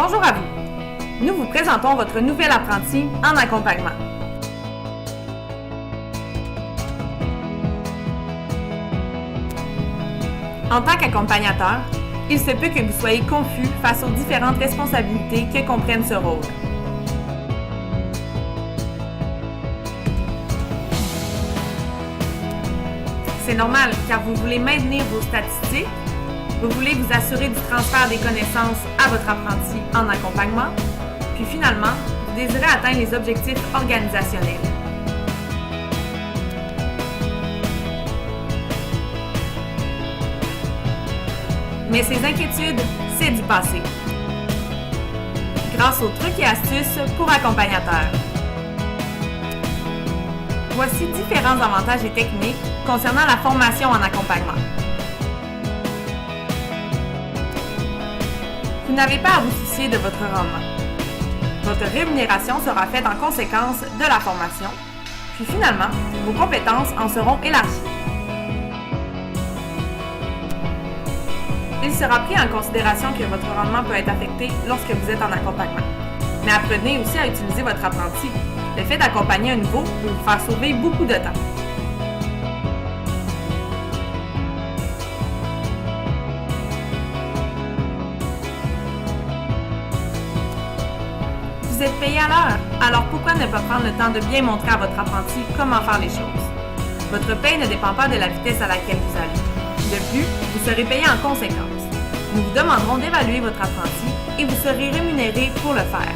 Bonjour à vous. Nous vous présentons votre nouvel apprenti en accompagnement. En tant qu'accompagnateur, il se peut que vous soyez confus face aux différentes responsabilités que comprenne ce rôle. C'est normal car vous voulez maintenir vos statistiques, vous voulez vous assurer du transfert des connaissances à votre apprenti en accompagnement, puis finalement, vous désirez atteindre les objectifs organisationnels. Mais ces inquiétudes, c'est du passé. Grâce aux trucs et astuces pour accompagnateurs. Voici différents avantages et techniques concernant la formation en accompagnement. Vous n'avez pas à vous soucier de votre rendement. Votre rémunération sera faite en conséquence de la formation, puis finalement, vos compétences en seront élargies. Il sera pris en considération que votre rendement peut être affecté lorsque vous êtes en accompagnement. Mais apprenez aussi à utiliser votre apprenti. Le fait d'accompagner un nouveau peut vous faire sauver beaucoup de temps. Vous êtes payé à l'heure, alors pourquoi ne pas prendre le temps de bien montrer à votre apprenti comment faire les choses? Votre paye ne dépend pas de la vitesse à laquelle vous allez. De plus, vous serez payé en conséquence. Nous vous demanderons d'évaluer votre apprenti et vous serez rémunéré pour le faire.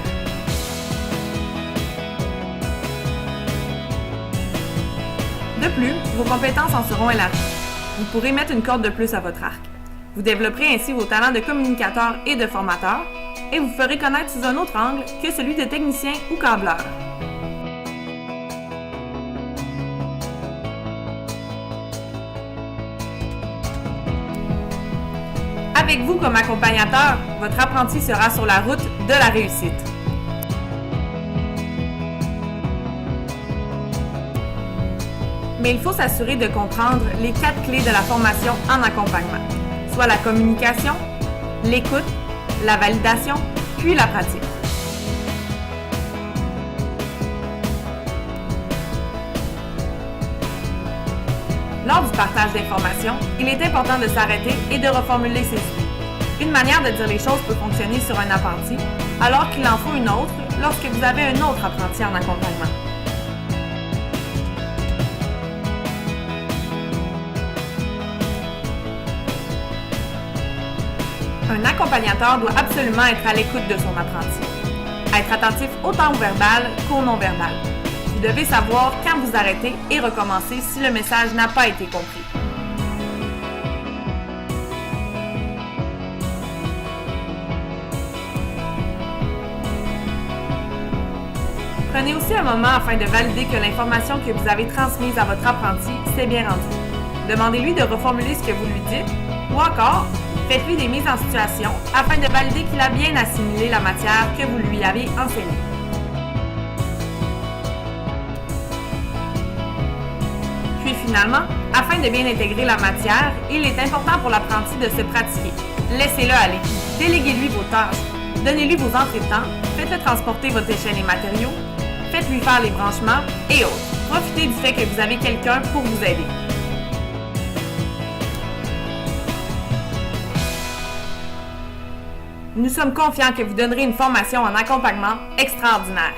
De plus, vos compétences en seront élargies. Vous pourrez mettre une corde de plus à votre arc. Vous développerez ainsi vos talents de communicateur et de formateur et vous ferez connaître sous un autre angle que celui de technicien ou câbleur. Avec vous comme accompagnateur, votre apprenti sera sur la route de la réussite. Mais il faut s'assurer de comprendre les 4 clés de la formation en accompagnement, soit la communication, l'écoute, la validation, puis la pratique. Lors du partage d'informations, il est important de s'arrêter et de reformuler ses idées. Une manière de dire les choses peut fonctionner sur un apprenti, alors qu'il en faut une autre lorsque vous avez un autre apprenti en accompagnement. Un accompagnateur doit absolument être à l'écoute de son apprenti. Être attentif autant au verbal qu'au non-verbal. Vous devez savoir quand vous arrêter et recommencer si le message n'a pas été compris. Prenez aussi un moment afin de valider que l'information que vous avez transmise à votre apprenti s'est bien rendue. Demandez-lui de reformuler ce que vous lui dites ou encore, faites-lui des mises en situation afin de valider qu'il a bien assimilé la matière que vous lui avez enseignée. Puis finalement, afin de bien intégrer la matière, il est important pour l'apprenti de se pratiquer. Laissez-le aller. Déléguez-lui vos tâches. Donnez-lui vos entretemps. Faites-le transporter votre échelle et matériaux. Faites-lui faire les branchements et autres. Profitez du fait que vous avez quelqu'un pour vous aider. Nous sommes confiants que vous donnerez une formation en accompagnement extraordinaire.